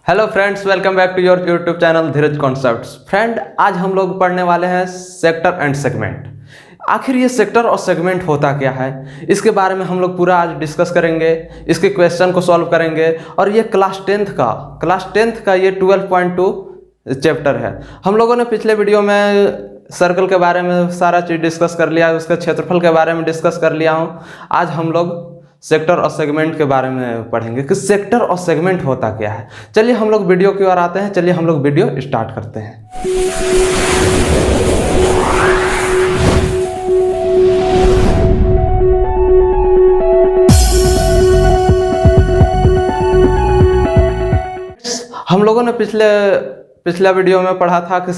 Hello friends, welcome back to your YouTube channel Dheeraj Concepts. Friend, आज हम लोग पढ़ने वाले हैं सेक्टर एंड सेगमेंट। आखिर ये सेक्टर और सेगमेंट होता क्या है, इसके बारे में हम लोग पूरा आज डिस्कस करेंगे, इसके क्वेश्चन को सॉल्व करेंगे। और ये क्लास टेंथ का ये 12.2 चैप्टर है। हम लोगों ने पिछले वीडियो में सर्कल के बारे में सारा चीज़ डिस्कस कर लिया है, उसके क्षेत्रफल के बारे में डिस्कस कर लिया हूँ। आज हम लोग सेक्टर और सेगमेंट के बारे में पढ़ेंगे कि सेक्टर और सेगमेंट होता क्या है। चलिए हम लोग वीडियो की ओर आते हैं। चलिए हम लोग वीडियो स्टार्ट करते हैं। हम लोगों ने पिछला वीडियो में पढ़ा था कि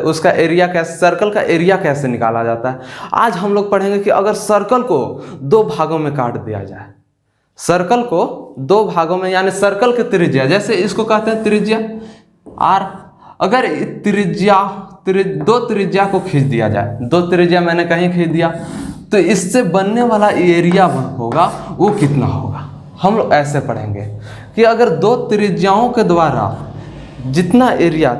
उसका एरिया कैसे, सर्कल का एरिया कैसे निकाला जाता है। आज हम लोग पढ़ेंगे कि अगर सर्कल को दो भागों में काट दिया जाए, सर्कल को दो भागों में, यानी सर्कल की त्रिज्या, जैसे इसको कहते हैं त्रिज्या आर, अगर दो त्रिज्या को खींच दिया जाए, दो त्रिज्या मैंने कहीं खींच दिया, तो इससे बनने वाला एरिया होगा वो कितना होगा। हम लोग ऐसे पढ़ेंगे कि अगर दो त्रिज्याओं के द्वारा जितना एरिया,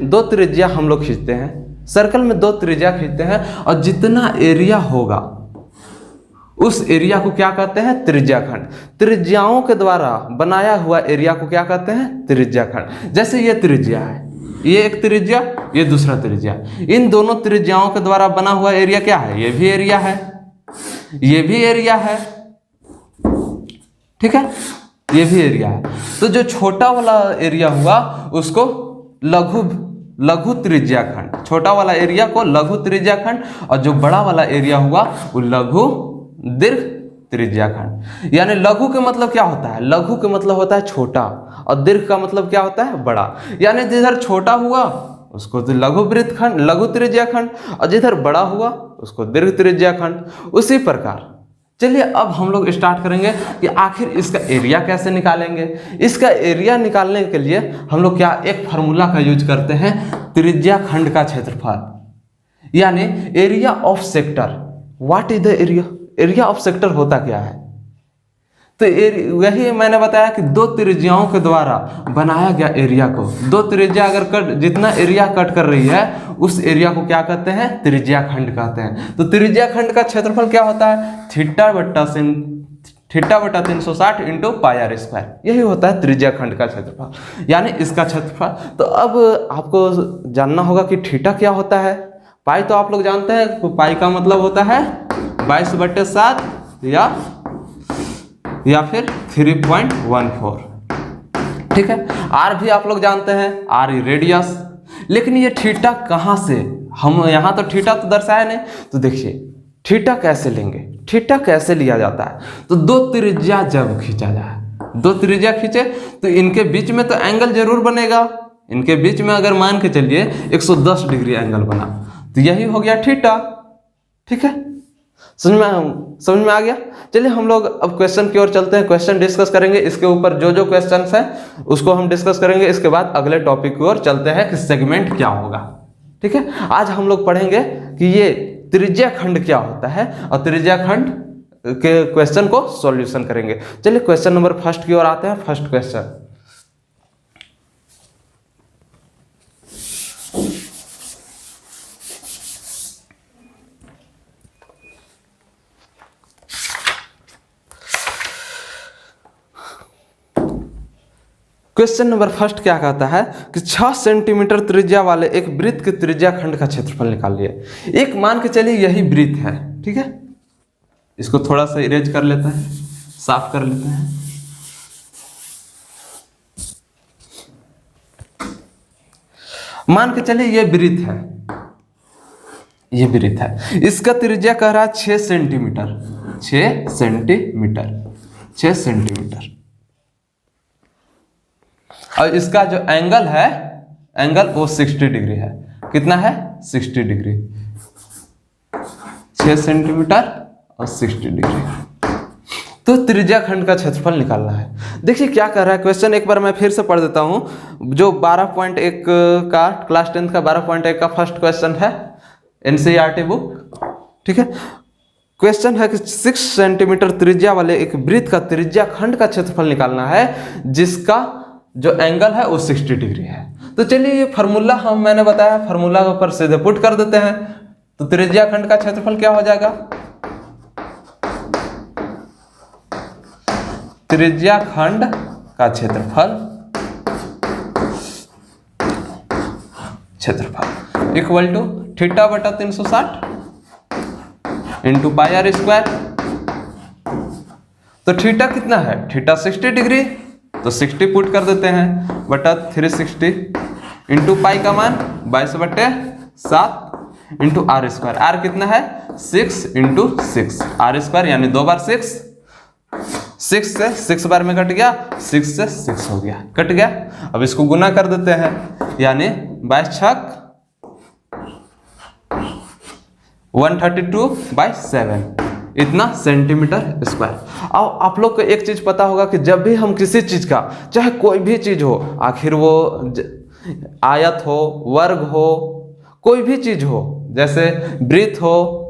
दो त्रिज्या हम लोग खींचते हैं, सर्कल में दो त्रिज्या खींचते हैं, और जितना एरिया होगा उस एरिया को क्या कहते हैं, त्रिज्याखंड। त्रिज्याओं के द्वारा बनाया हुआ एरिया को क्या कहते हैं, त्रिज्याखंड। जैसे ये त्रिज्या है, ये एक त्रिज्या, ये दूसरा त्रिज्या, इन दोनों त्रिज्याओं के द्वारा बना हुआ एरिया क्या है, ये भी एरिया है, ये भी एरिया है, ठीक है, ये भी एरिया है। तो जो छोटा वाला एरिया हुआ उसको लघु त्रिज्याखंड, छोटा वाला एरिया को लघु त्रिज्याखंड, और जो बड़ा वाला एरिया हुआ वो लघु दीर्घ त्रिज्याखंड। यानी लघु के मतलब क्या होता है, लघु के मतलब होता है छोटा, और दीर्घ का मतलब क्या होता है, बड़ा। यानी जिधर छोटा हुआ उसको तो लघु वृत्तखंड, लघु त्रिज्याखंड, और जिधर बड़ा हुआ उसको दीर्घ त्रिज्याखंड। उसी प्रकार चलिए अब हम लोग स्टार्ट करेंगे कि आखिर इसका एरिया कैसे निकालेंगे। इसका एरिया निकालने के लिए हम लोग क्या, एक फार्मूला का यूज करते हैं, त्रिज्याखंड का क्षेत्रफल, यानी area of sector. What is the area, area of sector होता क्या है। तो वही मैंने बताया कि दो त्रिज्याओं के द्वारा बनाया गया एरिया को, दो त्रिज्या अगर जितना एरिया कट कर रही है उस एरिया को क्या कहते हैं, त्रिज्याखंड कहते हैं। तो त्रिज्याखंड का क्षेत्रफल क्या होता है, थीटा बटा 360 इंटू पाई आर स्क्वायर, यही होता है त्रिज्याखंड का क्षेत्रफल, यानी इसका क्षेत्रफल। तो अब आपको जानना होगा कि थीटा क्या होता है। पाई तो आप लोग जानते हैं, पाई का मतलब होता है 22/7 या फिर 3.14, ठीक है। आर भी आप लोग जानते हैं, आर रेडियस। लेकिन ये थीटा कहाँ से, हम यहाँ तो थीटा तो दर्शाया नहीं, तो देखिए थीटा कैसे लेंगे, थीटा कैसे लिया जाता है। तो दो त्रिज्या जब खींचा जाए, दो त्रिज्या खींचे तो इनके बीच में तो एंगल जरूर बनेगा। इनके बीच में अगर मान के चलिए 110 डिग्री एंगल बना, तो यही हो गया थीटा, ठीक है। समझ में आ गया। चलिए हम लोग अब क्वेश्चन की ओर चलते हैं, क्वेश्चन डिस्कस करेंगे। इसके ऊपर जो क्वेश्चंस हैं उसको हम डिस्कस करेंगे। इसके बाद अगले टॉपिक की ओर चलते हैं कि सेगमेंट क्या होगा, ठीक है। आज हम लोग पढ़ेंगे कि ये त्रिज्याखंड क्या होता है, और त्रिज्याखंड के क्वेश्चन को सॉल्यूशन करेंगे। चलिए क्वेश्चन नंबर फर्स्ट की ओर आते हैं। First question, question number first क्या कहता है कि 6 सेंटीमीटर त्रिज्या वाले एक वृत्त के त्रिज्याखंड का क्षेत्रफल निकालिए। एक मान के चलिए यही वृत्त है, ठीक है। इसको थोड़ा सा इरेज कर लेते हैं, साफ कर लेते हैं। मान के चलिए ये वृत्त है, ये वृत्त है, इसका त्रिज्या कह रहा है 6 सेंटीमीटर, 6 सेंटीमीटर, 6 सेंटीमीटर। और इसका जो एंगल है, एंगल वो 60 डिग्री है। कितना है, 60 डिग्री, 6 सेंटीमीटर और 60 डिग्री। तो त्रिज्याखंड का क्षेत्रफल निकालना है। देखिए क्या कर रहा है क्वेश्चन, एक बार मैं फिर से पढ़ देता हूं। जो 12.1 का क्लास 10 का 12.1 का फर्स्ट क्वेश्चन है, एनसीईआरटी बुक, ठीक है। क्वेश्चन है कि 6 सेंटीमीटर त्रिज्या वाले एक वृत्त का त्रिज्याखंड का क्षेत्रफल निकालना है, जिसका जो एंगल है वो 60 डिग्री है। तो चलिए ये फार्मूला मैंने बताया, फार्मूला के ऊपर सीधे पुट कर देते हैं। तो त्रिज्या खंड का क्षेत्रफल क्या हो जाएगा, त्रिज्या खंड का क्षेत्रफल इक्वल टू थीटा बटा 360 इंटू पाई आर स्क्वायर। तो थीटा कितना है, थीटा 60 डिग्री, तो 60 पुट कर देते हैं बटा 360 इंटू पाई का मान 22/7 इंटू आर स्क्वायर। आर कितना है 6 इंटू 6 आर स्क्वायर, यानी 2 बार 6, 6 से 6 बार में कट गया, 6 से 6 हो गया, कट गया। अब इसको गुना कर देते हैं, यानी 22×6 132/7 इतना सेंटीमीटर स्क्वायर। अब आप लोग को एक चीज पता होगा कि जब भी हम किसी चीज का, चाहे कोई भी चीज हो, आखिर वो आयत हो, वर्ग हो, कोई भी चीज हो, जैसे वृत्त हो,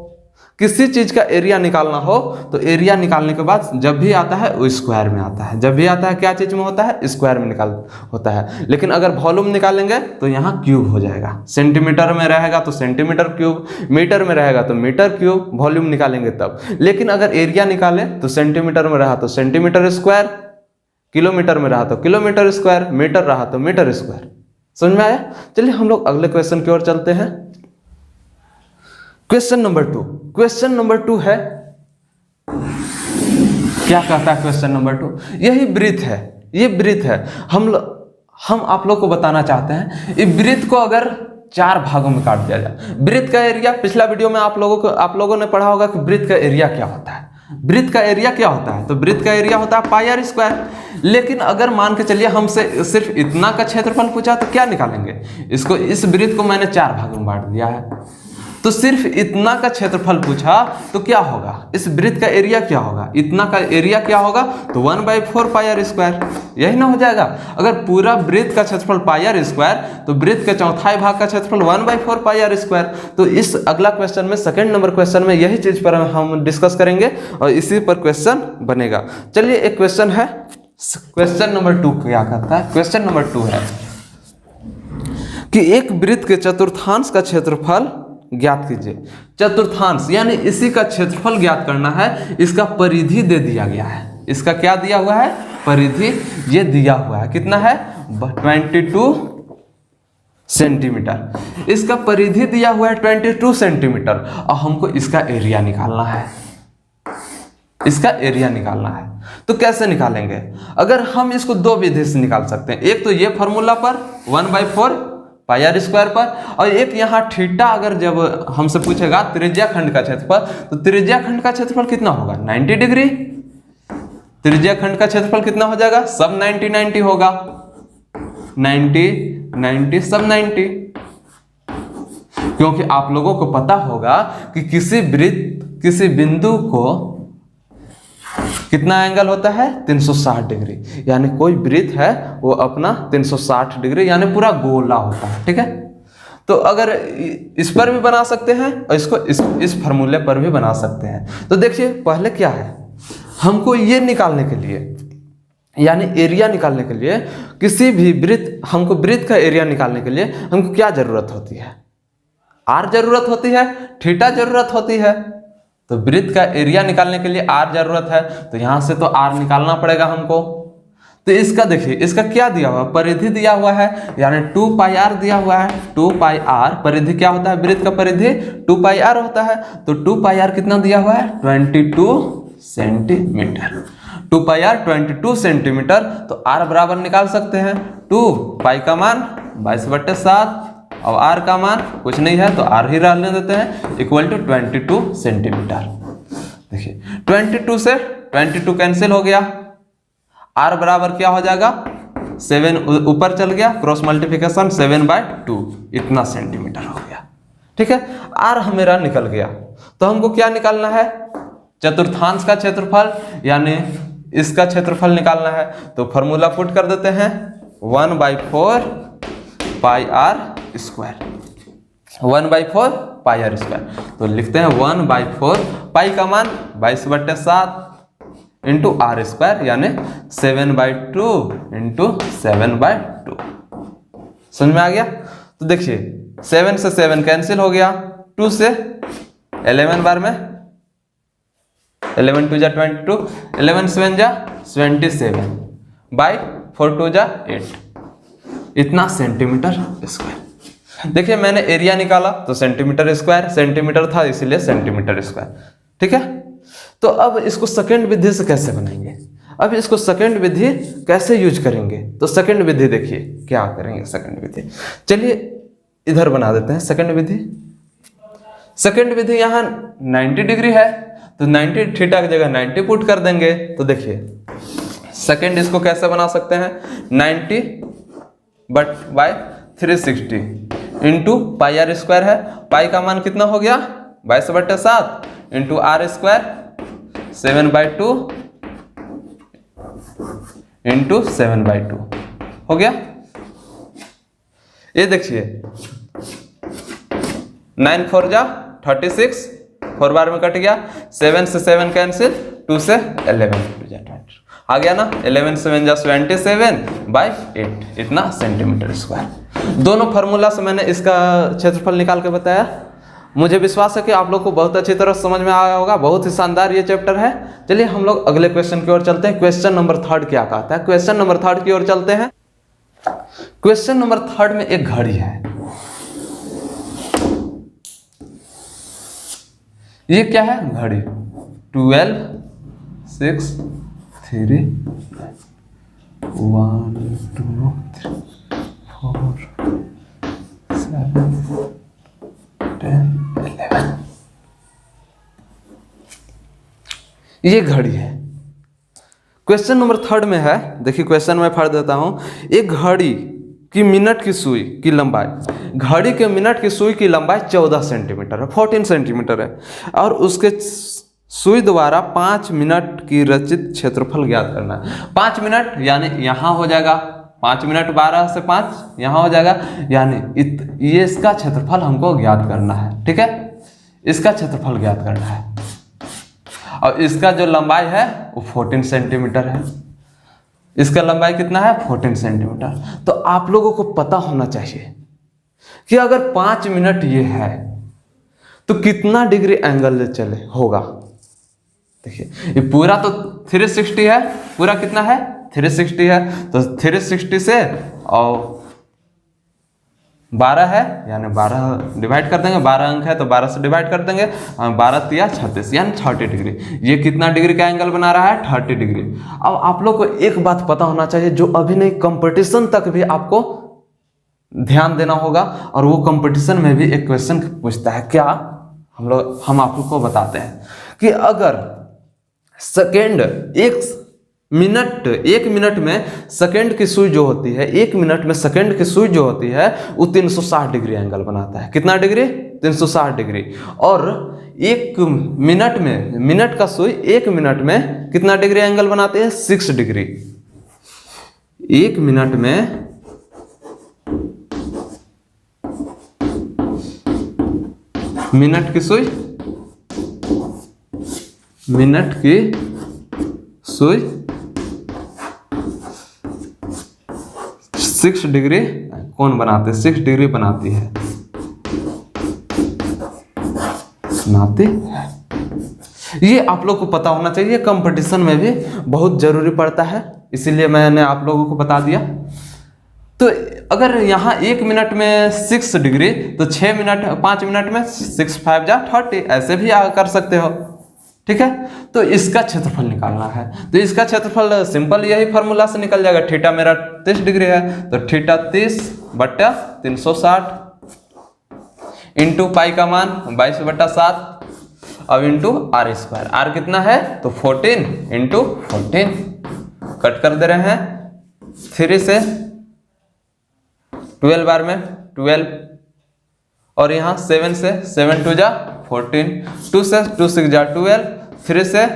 किसी चीज का एरिया निकालना हो तो एरिया निकालने के बाद जब भी आता है वो स्क्वायर में आता है। जब भी आता है क्या चीज में होता है, स्क्वायर में निकाल होता है। लेकिन अगर वॉल्यूम निकालेंगे तो यहाँ क्यूब हो जाएगा, सेंटीमीटर में रहेगा तो सेंटीमीटर क्यूब, मीटर में रहेगा तो मीटर क्यूब, वॉल्यूम निकालेंगे तब। लेकिन अगर एरिया निकाले तो सेंटीमीटर में रहा तो सेंटीमीटर स्क्वायर, किलोमीटर में रहा तो किलोमीटर स्क्वायर, मीटर रहा तो मीटर स्क्वायर। समझ में आया? चलिए हम लोग अगले क्वेश्चन की ओर चलते हैं। क्वेश्चन नंबर 2, क्वेश्चन नंबर 2 है, क्या कहता है क्वेश्चन नंबर 2, यही वृत्त है, ये वृत्त है। हम आप लोग को बताना चाहते हैं, इस वृत्त को अगर 4 भागों में काट दिया जाए, वृत्त का एरिया, पिछला वीडियो में आप लोगों ने पढ़ा होगा कि वृत्त का एरिया क्या होता है। वृत्त का एरिया क्या होता है, तो वृत्त का एरिया होता है पाई आर स्क्वायर। लेकिन अगर मान के चलिए हमसे सिर्फ इतना का क्षेत्रफल पूछा तो क्या निकालेंगे, इसको, इस वृत्त को मैंने 4 भागों में बांट दिया है, तो सिर्फ इतना का क्षेत्रफल पूछा तो क्या होगा, इस वृत्त का एरिया क्या होगा, इतना का एरिया क्या होगा, तो 1/4 पाई आर स्क्वायर, यही ना हो जाएगा। अगर पूरा वृत्त का क्षेत्रफल पाई आर स्क्वायर तो वृत्त के चौथाई भाग का क्षेत्रफल 1/4 पाई आर स्क्वायर। तो इस अगला क्वेश्चन में, सेकंड नंबर क्वेश्चन में यही चीज पर हम डिस्कस करेंगे और इसी पर क्वेश्चन बनेगा। चलिए एक क्वेश्चन है, क्वेश्चन नंबर 2 क्या कहता है, क्वेश्चन नंबर 2 है कि एक वृत्त के चतुर्थांश का क्षेत्रफल ज्ञात कीजिए। चतुर्थांश यानी इसी का क्षेत्रफल ज्ञात करना है, इसका परिधि दे दिया गया है। इसका क्या दिया हुआ है, परिधि ये दिया हुआ है, कितना है 22 सेंटीमीटर। इसका परिधि दिया हुआ है 22 सेंटीमीटर और हमको इसका एरिया निकालना है, इसका एरिया निकालना है। तो कैसे निकालेंगे, अगर हम इसको 2 विधि से निकाल सकते हैं। एक तो ये फॉर्मूला पर 1/4 पाई आर स्क्वायर पर, और एक यहाँ थीटा, अगर जब हमसे पूछेगा त्रिज्या खंड का क्षेत्रफल, तो त्रिज्या खंड का क्षेत्रफल कितना होगा 90 डिग्री। त्रिज्या खंड का क्षेत्रफल कितना हो जाएगा, सब 90 होगा, 90 सब 90। क्योंकि आप लोगों को पता होगा कि किसी वृत्त, किसी बिंदु को कितना एंगल होता है 360 डिग्री, यानी कोई वृत्त है वो अपना 360 डिग्री यानी पूरा गोला होता है, ठीक है। तो अगर इस पर भी बना सकते हैं और इसको इस फार्मूले पर भी बना सकते हैं। तो देखिए पहले क्या है, हमको ये निकालने के लिए, यानी एरिया निकालने के लिए, किसी भी वृत्त, हमको वृत्त का एरिया निकालने के लिए हमको क्या जरूरत होती है, आर जरूरत होती है, थीटा जरूरत होती है। तो वृत्त का एरिया निकालने के लिए आर जरूरत है, तो यहां से तो आर निकालना पड़ेगा हमको। तो इसका देखिए, इसका क्या दिया हुआ है, परिधि दिया हुआ है, यानी 2 पाई आर दिया हुआ है। 2 पाई आर, परिधि क्या होता है, वृत्त का परिधि 2 पाई आर होता है। तो 2 पाई आर कितना दिया हुआ है 22 सेंटीमीटर। 2 pi r 22 centimetre. तो आर बराबर निकाल सकते हैं, 2 पाई का मान 22/7 और आर का मान कुछ नहीं है तो आर ही रहने देते हैं, इक्वल टू 22 सेंटीमीटर। देखिए 22 से 22 कैंसिल हो गया, आर बराबर क्या हो जाएगा 7 ऊपर चल गया, क्रॉस मल्टीप्लिकेशन 7/2 इतना सेंटीमीटर हो गया, ठीक है। आर मेरा निकल गया, तो हमको क्या निकालना है, चतुर्थांश का क्षेत्रफल, यानी इसका क्षेत्रफल निकालना है। तो फॉर्मूला पुट कर देते हैं 1/4 pi are square, 1/4 pi are square. तो लिखते हैं 1/4, पाई का मान 22/7 इंटू आर स्क्वायर यानी 7/2 इंटू 7/2। समझ में आ गया? तो देखिए 7 से 7 कैंसिल हो गया, 2 से 11 बार में 11 2 जा 22, 11 7 जा 27 बाई 4 2 जा 8, इतना सेंटीमीटर स्क्वायर। देखिए मैंने एरिया निकाला तो सेंटीमीटर स्क्वायर, सेंटीमीटर था इसीलिए सेंटीमीटर स्क्वायर। ठीक है, तो अब इसको सेकंड विधि से कैसे बनाएंगे? अब इसको सेकंड विधि कैसे यूज करेंगे? तो सेकंड विधि देखिए क्या करेंगे सेकंड विधि। चलिए इधर बना देते हैं सेकंड विधि। सेकंड विधि यहाँ 90 डिग्री है तो 90 थीटा की जगह 90 पुट कर देंगे। तो देखिए सेकंड इसको कैसे बना सकते हैं, 90 बट by 360 into pi are square है। पाई का मान कितना हो गया 22/7 इंटू आर स्क्वायर 7/2 इंटू 7/2 हो गया। ये देखिए 9 4 जा 36, 4 बार में कट गया, 7 से 7 कैंसिल, 2 से 11 आ गया ना, 11 7 जा 27/8, इतना सेंटीमीटर स्क्वायर। दोनों फार्मूला से मैंने इसका क्षेत्रफल निकाल के बताया। मुझे विश्वास है कि आप लोग को बहुत अच्छी तरह समझ में आया होगा। बहुत ही शानदार ये चैप्टर है। चलिए हम लोग अगले क्वेश्चन की ओर चलते हैं। क्वेश्चन नंबर 3 क्या कहता है? क्वेश्चन नंबर 3 की ओर चलते हैं। क्वेश्चन नंबर 3 में एक घड़ी है। ये क्या है? घड़ी 12 6 3 1 2 3 4 7 10 11। ये घड़ी है। क्वेश्चन नंबर 3 में है, देखिए क्वेश्चन में पढ़ देता हूं। एक घड़ी की मिनट की सुई की लंबाई, घड़ी के मिनट की सुई की लंबाई 14 सेंटीमीटर है, 14 सेंटीमीटर है, और उसके सुई द्वारा 5 मिनट की रचित क्षेत्रफल ज्ञात करना है। 5 मिनट यानी यहाँ हो जाएगा 5 मिनट, 12 से 5 यहाँ हो जाएगा, यानी ये इसका क्षेत्रफल हमको ज्ञात करना है। ठीक है, इसका क्षेत्रफल ज्ञात करना है, और इसका जो लंबाई है वो 14 सेंटीमीटर है। इसका लंबाई कितना है? 14 सेंटीमीटर। तो आप लोगों को पता होना चाहिए कि अगर 5 मिनट ये है तो कितना डिग्री एंगल चले होगा। देखिए ये पूरा तो 360 है, पूरा कितना है 360 है, तो 360 से और 12 है यानी 12 डिवाइड कर देंगे, 12 अंक है तो 12 से डिवाइड कर देंगे, 12 तिया 36 यानी 30 डिग्री। ये कितना डिग्री का एंगल बना रहा है? 30 डिग्री। अब आप लोग को एक बात पता होना चाहिए जो अभी नहीं, कंपटीशन तक भी आपको ध्यान देना होगा, और वो कंपटीशन में भी एक क्वेश्चन पूछता है। क्या? हम आप लोग को बताते हैं कि अगर सेकेंड एक मिनट में सेकंड की सुई जो होती है, 1 मिनट में सेकंड की सुई जो होती है वो 360 डिग्री एंगल बनाता है। कितना डिग्री? 360 डिग्री। और 1 मिनट में, मिनट का सुई 1 मिनट में कितना डिग्री एंगल बनाते हैं? 6 डिग्री। 1 मिनट में मिनट की सुई 6 डिग्री कौन बनाते? 6 डिग्री बनाती है, बनाती है। ये आप लोग को पता होना चाहिए, कंपटीशन में भी बहुत जरूरी पड़ता है, इसीलिए मैंने आप लोगों को बता दिया। तो अगर यहाँ 1 मिनट में 6 डिग्री तो 5 मिनट में 6 5 जा 30, ऐसे भी कर सकते हो। ठीक है, तो इसका क्षेत्रफल निकालना है। तो इसका क्षेत्रफल सिंपल यही फार्मूला से निकल जाएगा। थीटा मेरा 30 डिग्री है तो थीटा 30/360 इंटू पाई का मान 22/7 अब इंटू आर स्क्वायर। आर कितना है? तो 14 इंटू 14 कट कर दे रहे हैं। 3 से 12 बार में 12, और यहाँ 7 से 7 2 जा 14, 2 से 2 6 जा 12, 3 से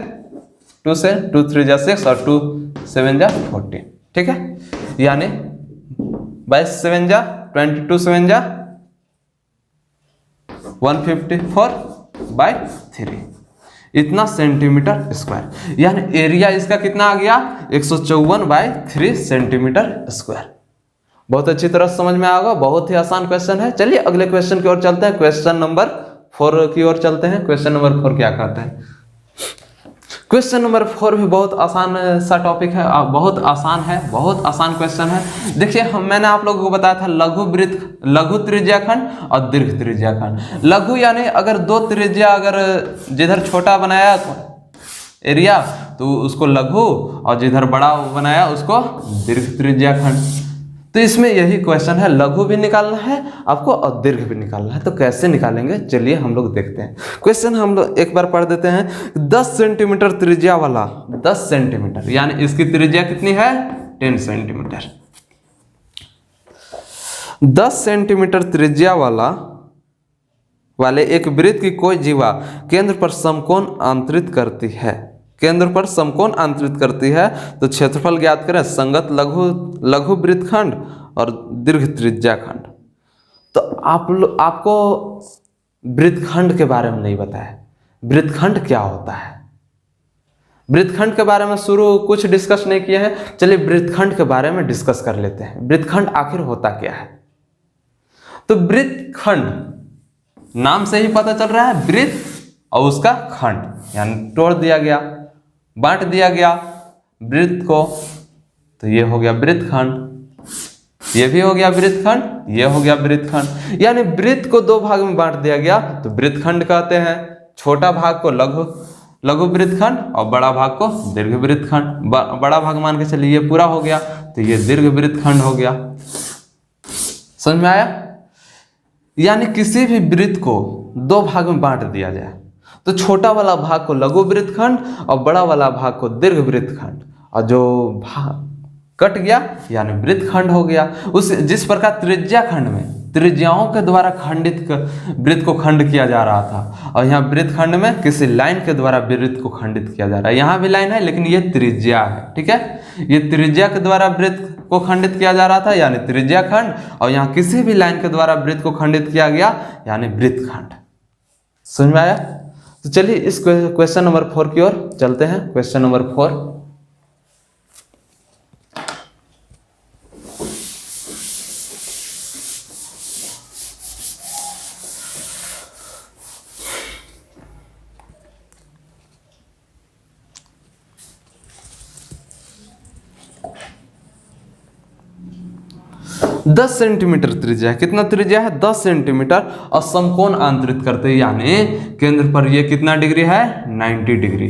2 से 2 3 जा 6 और 2 7 जा 14। ठीक है, यानी 22 7 जा 22 7 जा 154/3, इतना सेंटीमीटर स्क्वायर, यानी एरिया इसका कितना आ गया 154/3 सेंटीमीटर स्क्वायर। बहुत अच्छी तरह समझ में आएगा, बहुत ही आसान क्वेश्चन है। चलिए अगले क्वेश्चन की ओर चलते हैं, क्वेश्चन नंबर 4 की ओर चलते हैं। क्वेश्चन नंबर 4 क्या कहता है? क्वेश्चन नंबर 4 भी बहुत आसान सा टॉपिक है, बहुत आसान है, बहुत आसान क्वेश्चन है। देखिए मैंने आप लोगों को बताया था लघु त्रिज्याखंड और दीर्घ त्रिज्याखंड। लघु यानी अगर दो त्रिज्या अगर जिधर छोटा बनाया एरिया तो उसको लघु, और जिधर बड़ा बनाया उसको दीर्घ त्रिज्याखंड। तो इसमें यही क्वेश्चन है, लघु भी निकालना है आपको और दीर्घ भी निकालना है। तो कैसे निकालेंगे चलिए हम लोग देखते हैं। क्वेश्चन हम लोग एक बार पढ़ देते हैं। 10 सेंटीमीटर त्रिज्या वाला, 10 सेंटीमीटर यानी इसकी त्रिज्या कितनी है 10 सेंटीमीटर। 10 सेंटीमीटर त्रिज्या वाले एक वृत्त की कोई जीवा केंद्र पर समकोण अंतरित करती है, केंद्र पर समकोण अंतरित करती है, तो क्षेत्रफल ज्ञात करें। संगत लघु वृत्तखंड और दीर्घ त्रिज्याखंड। तो आपको वृत्तखंड के बारे में नहीं बताया, वृत्तखंड क्या होता है, वृत्तखंड के बारे में शुरू कुछ डिस्कस नहीं किए हैं। चलिए वृत्तखंड के बारे में डिस्कस कर लेते हैं। वृत्तखंड आखिर होता क्या है? तो वृत्तखंड नाम से ही पता चल रहा है, वृत्त और उसका खंड यानी तोड़ दिया गया, बांट दिया गया वृत्त को, तो ये हो गया वृत्तखंड, ये भी हो गया वृत्तखंड, ये हो गया वृत्तखंड। यानी वृत्त को दो भाग में बांट दिया गया तो वृत्तखंड कहते हैं। छोटा भाग को लघु वृत्तखंड और बड़ा भाग को दीर्घ वृत्तखंड। बड़ा भाग मान के चलिए ये पूरा हो गया तो ये दीर्घ वृत्तखंड हो गया। समझ में आया? यानी किसी भी वृत्त को दो भाग में बांट दिया जाए तो छोटा वाला भाग को लघु वृत्तखंड और बड़ा वाला भाग को दीर्घ वृत्तखंड, और जो भाग कट गया यानी वृत्तखंड हो गया। उस जिस प्रकार त्रिज्याखंड में त्रिज्याओं के द्वारा खंडित वृत्त को खंड किया जा रहा था, और यहाँ वृत्तखंड में किसी लाइन के द्वारा वृत्त को खंडित किया जा रहा है। यहाँ भी लाइन है लेकिन ये त्रिज्या है, ठीक है। ये त्रिज्या के द्वारा वृत्त को खंडित किया जा रहा था यानी त्रिज्याखंड, और यहाँ किसी भी लाइन के द्वारा वृत्त को खंडित किया गया यानी वृत्तखंड। समझ में आया? तो चलिए इस क्वेश्चन नंबर 4 की ओर चलते हैं। क्वेश्चन नंबर 4, दस सेंटीमीटर त्रिज्या है। कितना त्रिज्या है? 10 सेंटीमीटर, और समकोण अंतरित करते हैं यानी केंद्र पर ये कितना डिग्री है 90 डिग्री,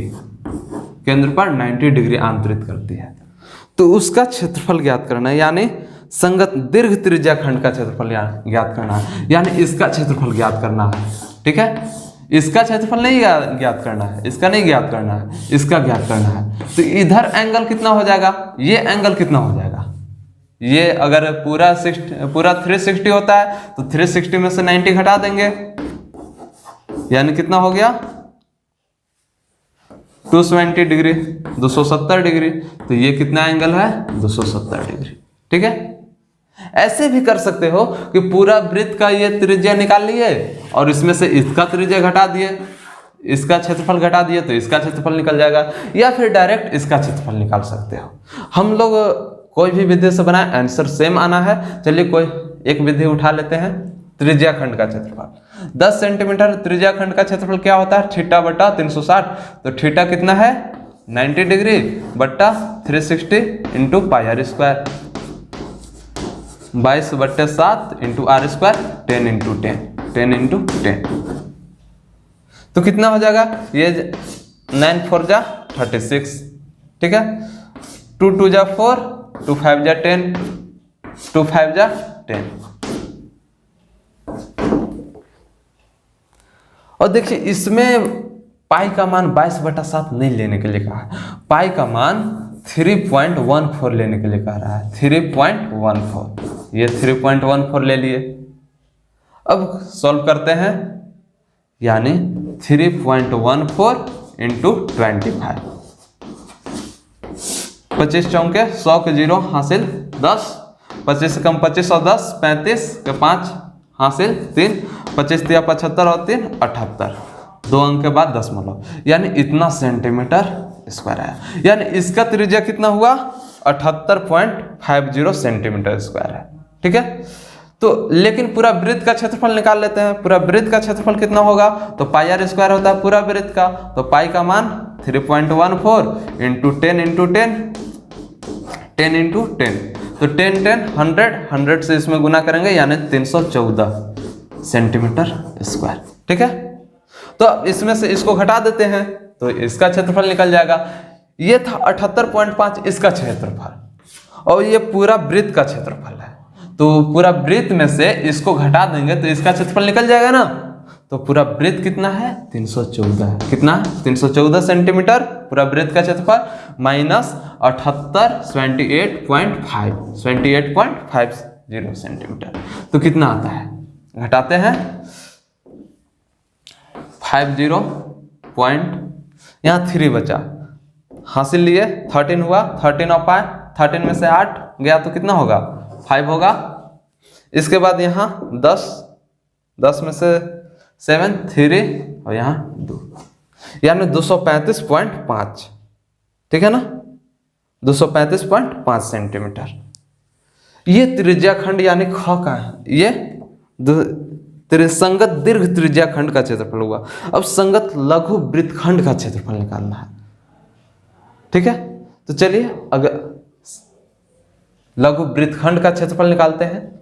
केंद्र पर 90 डिग्री अंतरित करती है। तो उसका क्षेत्रफल ज्ञात करना है, यानी संगत दीर्घ त्रिज्याखंड का क्षेत्रफल ज्ञात करना है, यानी इसका क्षेत्रफल ज्ञात करना है, ठीक है। इसका क्षेत्रफल नहीं ज्ञात करना है, इसका नहीं ज्ञात करना है, इसका ज्ञात करना है। तो इधर एंगल कितना हो जाएगा, ये एंगल कितना हो जाएगा, ये अगर पूरा 360 होता है तो 360 में से 90 घटा देंगे, यानी कितना हो गया 220 डिग्री, 270 डिग्री। तो ये कितना एंगल है 270 डिग्री, ठीक है। ऐसे भी कर सकते हो कि पूरा वृत्त का ये त्रिज्या निकाल लिए और इसमें से इसका त्रिज्या घटा दिए, इसका क्षेत्रफल घटा दिए तो इसका क्षेत्रफल निकल जाएगा, या फिर डायरेक्ट इसका क्षेत्रफल निकाल सकते हो। हम लोग कोई भी विधि से बनाए आंसर सेम आना है। चलिए कोई एक विधि उठा लेते हैं। त्रिज्याखंड का क्षेत्रफल 10 सेंटीमीटर, त्रिज्याखंड का क्षेत्रफल क्या होता है थीटा बटा 360। तो थीटा कितना है 90 डिग्री बटा 360 into pi are square, 22/7 into r square, 10 into 10, 10 into 10। तो कितना हो जाएगा ये 9 4 जा 36, ठीक है। 2 2 जा 4, 2 5 जा 10, 2 5 जा 10। और देखिए इसमें पाई का मान 22/7 नहीं लेने के लिए कहा है, पाई का मान 3.14 लेने के लिए कह रहा है, 3.14। ये 3.14 ले लिए। अब सॉल्व करते हैं, यानी 3.14 इंटू 25, 25 चौके 100 के 0 हासिल 10, 25 से कम 25 और 10 35 के 5 हासिल 3, 25 दिया 75 और 3 78, 2 अंक के बाद दशमलव, यानी इतना सेंटीमीटर स्क्वायर है। यानी इसका त्रिज्या कितना हुआ 78.50 सेंटीमीटर स्क्वायर है। ठीक है, तो लेकिन पूरा वृत्त का क्षेत्रफल निकाल लेते हैं। पूरा वृत्त का क्षेत्रफल कितना होगा, तो पाई आर स्क्वायर होता है पूरा वृत्त का, तो पाई का मान 3.14 इंटू 10 इंटू 10 10 इंटू 10, तो 10 10 100 100 से इसमें गुना करेंगे, यानी 314 सेंटीमीटर स्क्वायर। ठीक है, तो अब इसमें से इसको घटा देते हैं तो इसका क्षेत्रफल निकल जाएगा। ये था 78.5 इसका क्षेत्रफल, और ये पूरा वृत्त का क्षेत्रफल है। तो पूरा वृत्त में से इसको घटा देंगे तो इसका क्षेत्रफल निकल जाएगा ना। तो पूरा वृत्त कितना है 314, कितना 314 सेंटीमीटर पूरा वृत्त का क्षेत्रफल, माइनस 78 28.50 सेंटीमीटर, तो कितना आता है, घटाते हैं 50 पॉइंट, यहाँ 3 बचा, हासिल लिए 13 हुआ, 13 और 5, 13 में से 8 गया तो कितना होगा 5 होगा। इसके बाद यहाँ 10, 10 में से 7 3 और यहाँ 2, यानी 235.5। ठीक है ना, 235.5 सेंटीमीटर। ये त्रिज्या खंड यानी ख का है, ये संगत दीर्घ त्रिज्या खंड का क्षेत्रफल हुआ। अब संगत लघु वृत्तखंड का क्षेत्रफल निकालना है। ठीक है, तो चलिए अगर लघु वृत्तखंड का क्षेत्रफल निकालते हैं।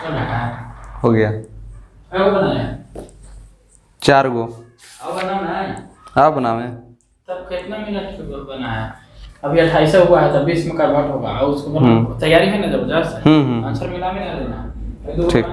चल रहा है। हो गया वो बनाया 4 गो। अब बनाना है। आप बनावे। तब कितना मिनट बना है? अभी 28 हुआ है, तब 20 में कन्वर्ट होगा और उसको बना तैयारी है ना जबरदस्त। आंसर मिला में ना देना। ठीक।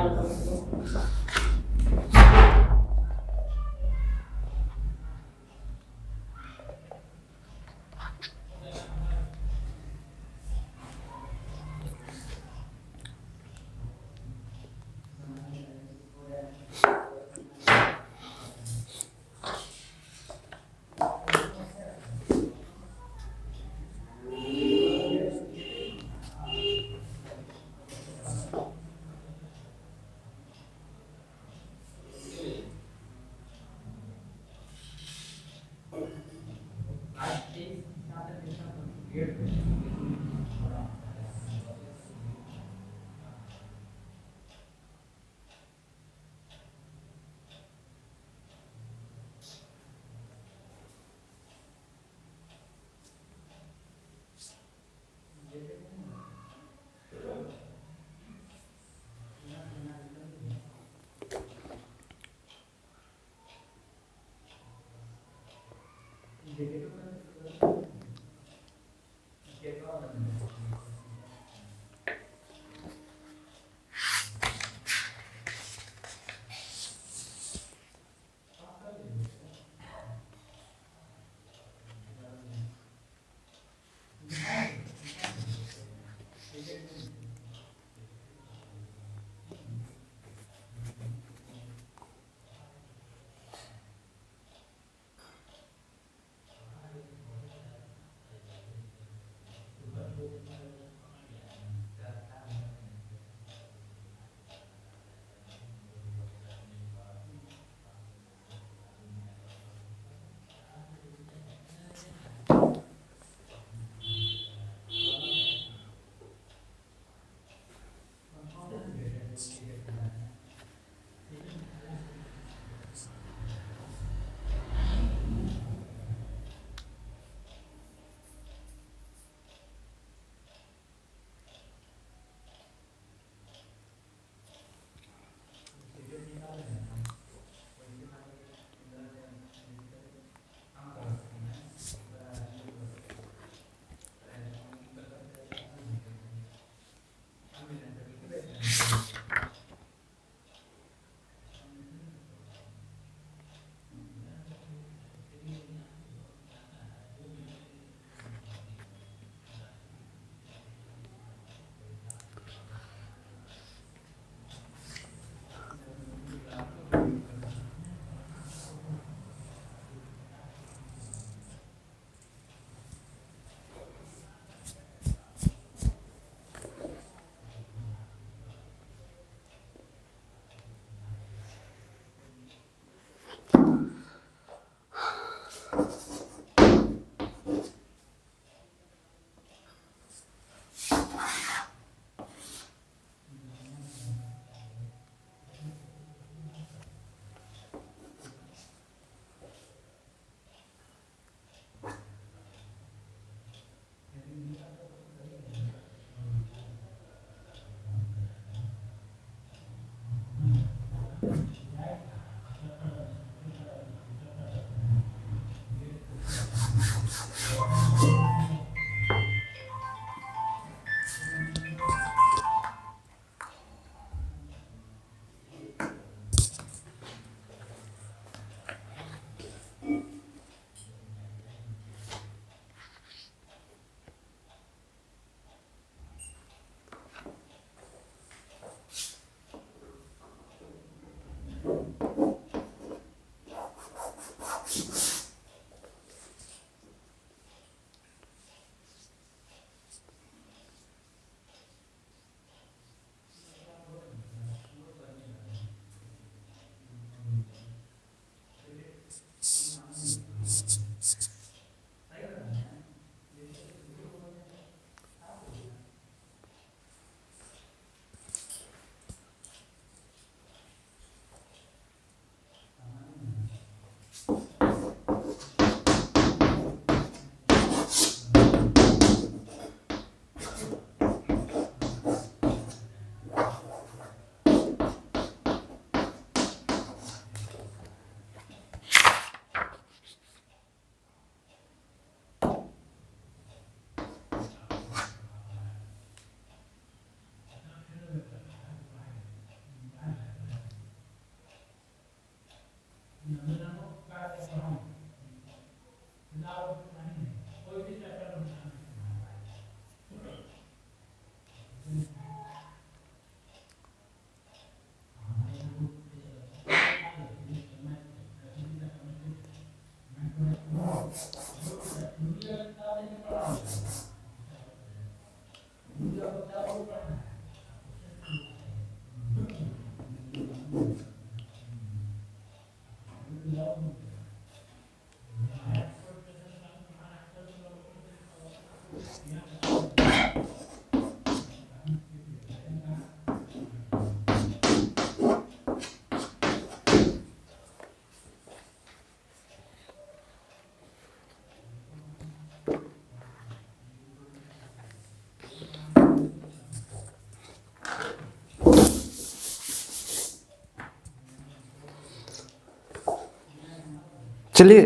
चलिए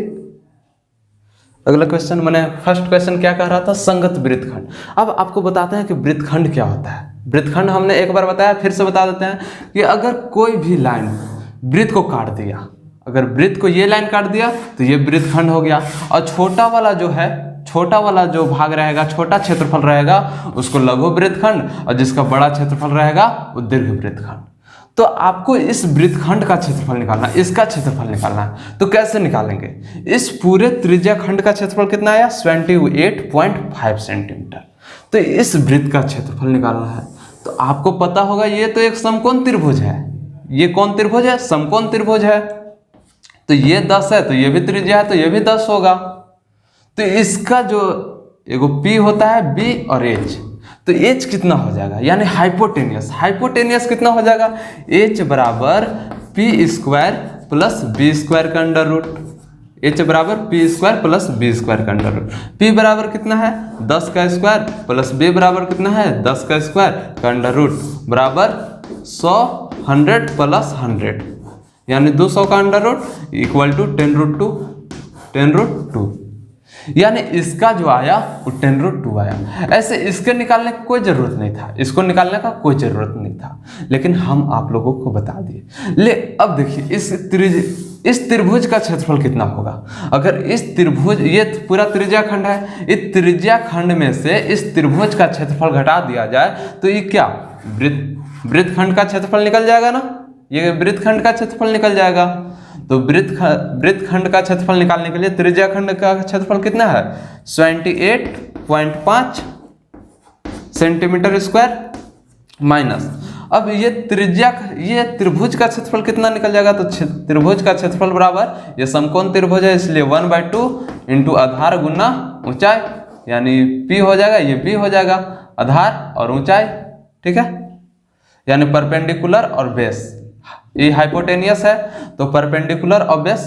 अगला क्वेश्चन, मैंने फर्स्ट क्वेश्चन क्या कह रहा था, संगत वृत्तखंड। अब आपको बताते हैं कि वृत्तखंड क्या होता है। वृत्तखंड हमने एक बार बताया, फिर से बता देते हैं कि अगर कोई भी लाइन वृत्त को काट दिया, अगर वृत्त को ये लाइन काट दिया तो ये वृत्तखंड हो गया, और छोटा वाला जो है, छोटा वाला जो भाग रहेगा, छोटा क्षेत्रफल रहेगा, उसको लघु वृत्तखंड, और जिसका बड़ा क्षेत्रफल रहेगा वो दीर्घ वृत्तखंड। तो आपको इस वृत्तखंड का क्षेत्रफल निकालना, इसका क्षेत्रफल निकालना है। तो कैसे निकालेंगे? इस पूरे त्रिज्या खंड का क्षेत्रफल कितना आया? 28.5 सेंटीमीटर। तो इस वृत्त का क्षेत्रफल निकालना है। तो आपको पता होगा ये तो एक समकोण त्रिभुज है। ये कौन त्रिभुज है? समकोण त्रिभुज है। तो ये 10 है, तो ये भी त्रिज्या है, तो ये भी 10 होगा। तो इसका जो एगो P होता है, B और H, तो H कितना हो जाएगा? यानी हाइपोटेनियस, हाइपोटेनियस कितना हो जाएगा? H बराबर P square plus B square का अंडर रूट। H बराबर P square plus B square का अंडर रूट। P बराबर कितना है? 10 का स्क्वायर प्लस B बराबर कितना है? 10 का स्क्वायर का अंडर रूट बराबर 100 प्लस 100, यानी 200 का अंडर रूट इक्वल टू 10√2। यानी इसका जो आया वो 10√2 आया। ऐसे इसके निकालने की कोई जरूरत नहीं था, इसको निकालने का कोई जरूरत नहीं था, लेकिन हम आप लोगों को बता दिए। ले अब देखिए इस त्रिभुज का क्षेत्रफल कितना होगा? अगर इस त्रिभुज, ये पूरा त्रिज्या खंड है, इस त्रिज्या खंड में से इस त्रिभुज का क्षेत्रफल घटा दिया जाए तो ये क्या वृत्तखंड का क्षेत्रफल निकल जाएगा ना, ये वृत्तखंड का क्षेत्रफल निकल जाएगा। तो वृत्तखंड का क्षेत्रफल निकालने के लिए त्रिज्या खंड का क्षेत्रफल कितना है? 28.5 सेंटीमीटर स्क्वायर माइनस, अब ये त्रिभुज का क्षेत्रफल कितना निकल जाएगा? तो त्रिभुज का क्षेत्रफल बराबर, ये समकोण त्रिभुज है इसलिए 1/2 इंटू आधार गुना ऊंचाई, यानी P हो जाएगा, ये B हो जाएगा, आधार और ऊंचाई, ठीक है, यानी परपेंडिकुलर और बेस। ये हाइपोटेनियस है तो परपेंडिकुलर और बेस,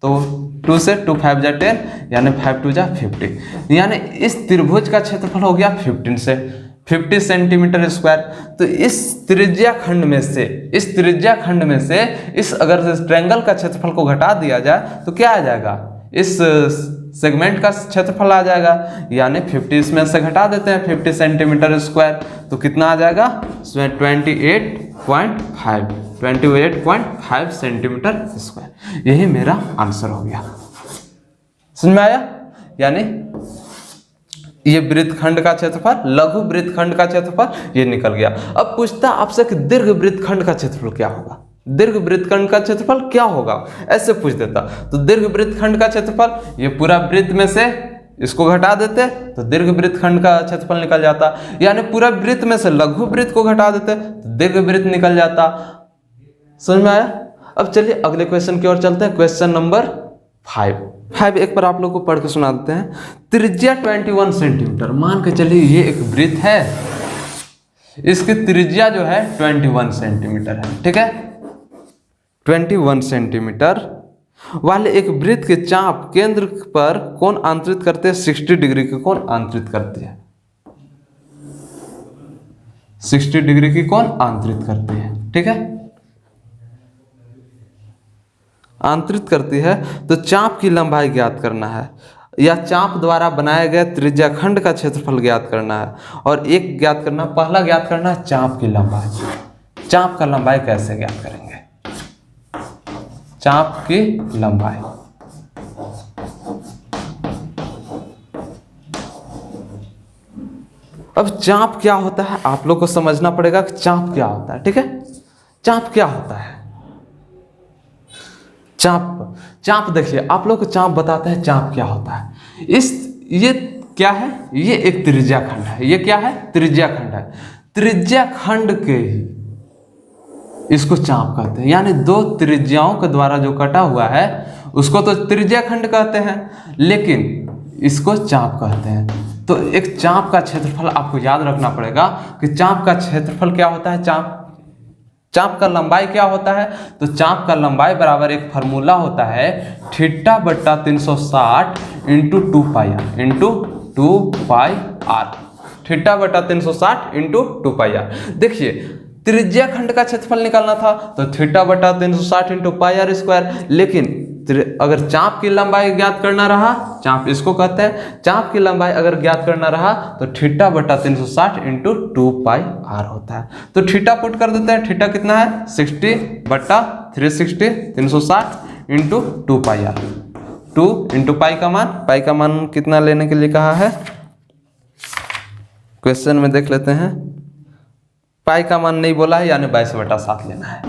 तो 2 से 2 5 जा 10, यानी 5 2 जा 50, यानी इस त्रिभुज का क्षेत्रफल हो गया 15 से 50 सेंटीमीटर स्क्वायर। तो इस त्रिज्या खंड में से इस अगर ट्रायंगल का क्षेत्रफल को घटा दिया जाए तो क्या आ जाएगा? इस सेगमेंट का क्षेत्रफल आ जाएगा, यानी 50 इसमें से घटा देते हैं 50 सेंटीमीटर स्क्वायर, तो कितना आ जाएगा? 28.5 सेंटीमीटर स्क्वायर। यही मेरा आंसर हो गया। समझ में आया? यानी ये वृत्तखंड का क्षेत्रफल, लघु वृत्तखंड का क्षेत्रफल ये निकल गया। अब पूछता आपसे कि दीर्घ वृत्तखंड का क्षेत्रफल क्या होगा? दीर्घ वृत्तखंड का क्षेत्रफल क्या होगा, ऐसे पूछ देता। तो दीर्घ वृत्तखंड का क्षेत्रफल, ये पूरा वृत्त में से इसको घटा देते तो दीर्घ वृत्तखंड का क्षेत्रफल निकल जाता, यानी पूरा वृत्त में से लघु वृत्त को घटा देते तो दीर्घ वृत्त निकल जाता। समझ में आया? अब चलिए अगले क्वेश्चन की ओर चलते हैं। क्वेश्चन नंबर 5 एक बार आप लोग को पढ़ के सुना देते हैं। त्रिज्या 21 सेंटीमीटर, मान के चलिए ये एक वृत्त है, इसकी त्रिज्या जो है 21 सेंटीमीटर है, ठीक है। 21 सेंटीमीटर वाले एक वृत्त के चाप केंद्र पर कोण आंतरित करते हैं 60 डिग्री के कोण आंतरित करते हैं, 60 डिग्री की कोण आंतरित करते हैं, ठीक है, आंतरित करती है। तो चाप की लंबाई ज्ञात करना है या चाप द्वारा बनाए गए त्रिज्या खंड का क्षेत्रफल ज्ञात करना है, और एक ज्ञात करना, पहला ज्ञात करना है चाप की लंबाई। चाप का लंबाई कैसे ज्ञात करेंगे? चाप की लंबाई, अब चाप क्या होता है आप लोग को समझना पड़ेगा कि चाप क्या होता है, ठीक है। चाप क्या होता है? चाप देखिए आप लोग को चाप बताते हैं चाप क्या होता है। ये क्या है, ये एक त्रिज्या खंड है। ये क्या है, त्रिज्या खंड है। त्रिज्या खंड के ही इसको चाप कहते हैं, यानी दो त्रिज्याओं के द्वारा जो कटा हुआ है उसको तो त्रिज्या खंड कहते हैं, लेकिन इसको चाप कहते हैं। तो एक चाप का क्षेत्रफल आपको याद रखना पड़ेगा कि चाप का क्षेत्रफल क्या होता है, चाप का लंबाई क्या होता है। तो चाप का लंबाई बराबर एक फार्मूला होता है थीटा बट्टा 360 into 2πr into 2πr, theta बट्टा 360 इंटू 2πr। देखिए त्रिज्या खंड का क्षेत्रफल निकालना था तो थीटा बट्टा 360 इंटू πr स्क्वायर, लेकिन अगर चाप की लंबाई ज्ञात करना रहा, चाप इसको कहते हैं, चाप की लंबाई अगर ज्ञात करना रहा तो थीटा बट्टा 360 इंटू 2πr होता है। तो थीटा पुट कर देते हैं, थीटा कितना है 60 बट्टा 360 360 इंटू 2πr, 2 इंटू पाई का मान कितना लेने के लिए कहा है, क्वेश्चन में देख लेते हैं। पाई का मान नहीं बोला है, यानी 22/7 लेना है।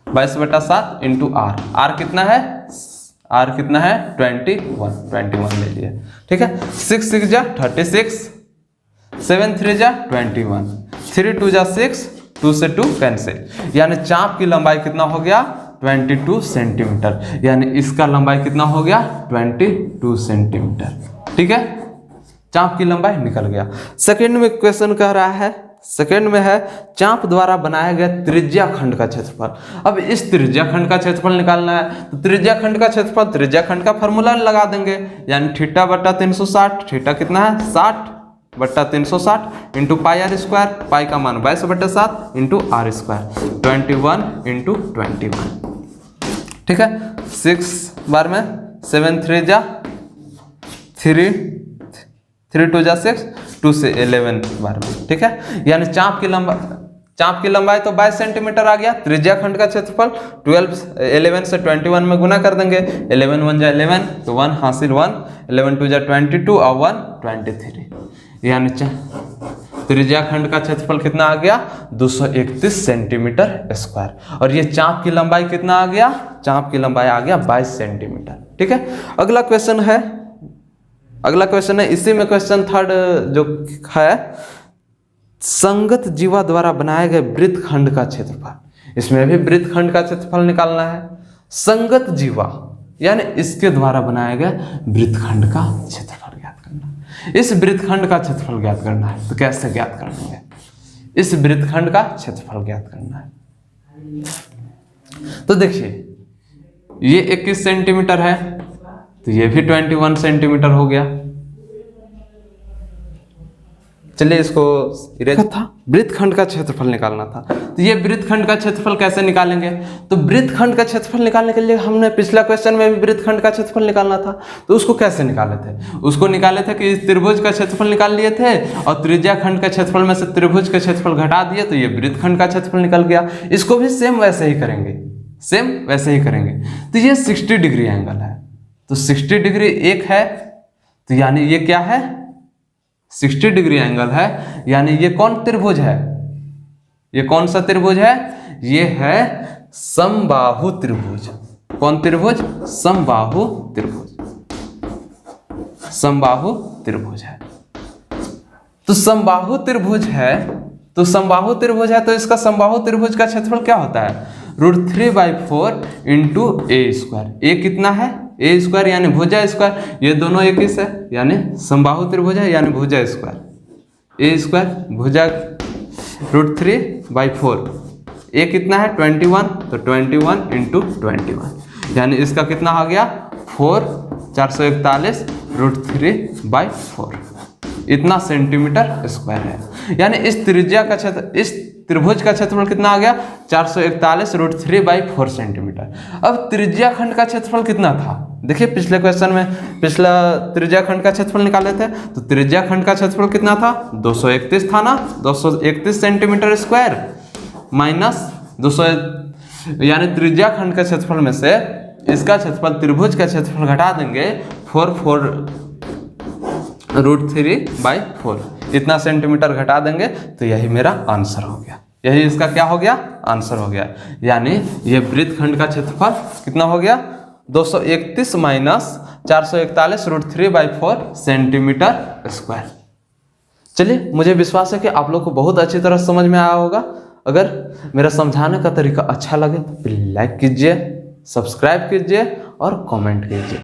22/7 इंटू आर कितना है, आर कितना है 21 ले लिए, ठीक है। 6 6 जा 36, 7 3 जा 21, 3 2 जा 6, 2 से 2 कैंसिल, यानी चाप की लंबाई कितना हो गया 22 सेंटीमीटर, यानी इसका लंबाई कितना हो गया 22 सेंटीमीटर, ठीक है। चाप की लंबाई निकल गया। सेकंड में क्वेश्चन कह रहा है, सेकंड में है चाप द्वारा बनाया गया त्रिज्या खंड का क्षेत्रफल। अब इस त्रिज्या खंड का क्षेत्रफल निकालना है तो त्रिज्या खंड का क्षेत्रफल, त्रिज्या खंड का फार्मूला लगा देंगे, यानी थीटा बट्टा 360, थीटा कितना है 60 बट्टा 360 इंटू πr स्क्वायर, पाई का मान 22/7 इंटू आर स्क्वायर, 21 इंटू 21, ठीक है। 6 बार में 7 3 जा 3 2 जा 6, 2 से 11 बार में, ठीक है। यानी चाप की लंबाई तो 22 सेंटीमीटर आ गया। त्रिज्या खंड का क्षेत्रफल 11 से 21 में गुना कर देंगे, 11 1 जा 11 तो 1 हासिल 1, 11 2 जा 22 और 1 23, यानी त्रिज्या खंड का क्षेत्रफल कितना आ गया 231 सेंटीमीटर स्क्वायर। और ये चाप की लंबाई कितना आ गया, चाप की लंबाई आ गया 22 सेंटीमीटर, ठीक है। अगला क्वेश्चन है, इसी में क्वेश्चन थर्ड जो है, संगत जीवा द्वारा बनाए गए वृत्त खंड का क्षेत्रफल। इसमें भी वृत्त खंड का क्षेत्रफल निकालना है। संगत जीवा यानी इसके द्वारा बनाए गए वृत्त खंड का क्षेत्रफल ज्ञात करना है। इस वृत्त खंड का क्षेत्रफल ज्ञात करना है तो कैसे ज्ञात करेंगे, इस वृत्त खंड का क्षेत्रफल ज्ञात करना है। तो देखिए ये 21 सेंटीमीटर है तो ये भी 21 सेंटीमीटर हो गया। चलिए इसको था, वृत्त खंड का क्षेत्रफल निकालना था। तो ये वृत्त खंड का क्षेत्रफल कैसे निकालेंगे, तो वृत्त खंड का क्षेत्रफल निकालने के लिए हमने पिछला क्वेश्चन में भी वृत्त खंड का क्षेत्रफल निकालना था। तो उसको कैसे निकाले थे, उसको निकाले थे कि इस त्रिभुज का क्षेत्रफल निकाल लिए थे और त्रिज्या खंड के क्षेत्रफल में से त्रिभुज का क्षेत्रफल घटा दिए तो ये वृत्त खंड का क्षेत्रफल निकल गया। इसको भी सेम वैसे ही करेंगे, तो ये 60 डिग्री एंगल है, तो 60 डिग्री एक है, तो यानी ये क्या है 60 डिग्री एंगल है, यानी ये कौन त्रिभुज है, ये कौन सा त्रिभुज है, ये है समबाहु त्रिभुज। कौन त्रिभुज, समबाहु त्रिभुज है। तो समबाहु त्रिभुज है तो इसका समबाहु त्रिभुज का क्षेत्रफल क्या होता है √3/4 इंटू ए स्क्वायर। ए कितना है, ए स्क्वायर यानी भुजा स्क्वायर, ये दोनों एक ही है यानी समबाहु त्रिभुज है यानी भुजा स्क्वायर। ए स्क्वायर भुजा √3/4, ए कितना है 21 तो 21 इंटू 21 यानी इसका कितना आ गया 441 √3/4, इतना सेंटीमीटर स्क्वायर है। यानी इस त्रिज्या का क्षेत्र, इस त्रिभुज का क्षेत्रफल कितना आ गया 441 √3/4 सेंटीमीटर। अब त्रिज्या खंड का क्षेत्रफल कितना था, देखिए पिछले क्वेश्चन में पिछला त्रिज्या खंड का क्षेत्रफल निकाले थे, तो त्रिज्या खंड का क्षेत्रफल कितना था 231 था ना, 231 सेंटीमीटर स्क्वायर माइनस 200, यानी त्रिज्या खंड का क्षेत्रफल में से इसका क्षेत्रफल त्रिभुज का क्षेत्रफल घटा देंगे 4/3/4, इतना सेंटीमीटर घटा देंगे तो यही मेरा आंसर हो गया, यही इसका क्या हो गया आंसर हो गया। यानी ये वृत्त खंड का क्षेत्रफल कितना हो गया 231 माइनस 441/3/4 सेंटीमीटर स्क्वायर। चलिए, मुझे विश्वास है कि आप लोग को बहुत अच्छी तरह समझ में आया होगा। अगर मेरा समझाने का तरीका अच्छा लगे तो प्लीज लाइक कीजिए, सब्सक्राइब कीजिए और कमेंट कीजिए।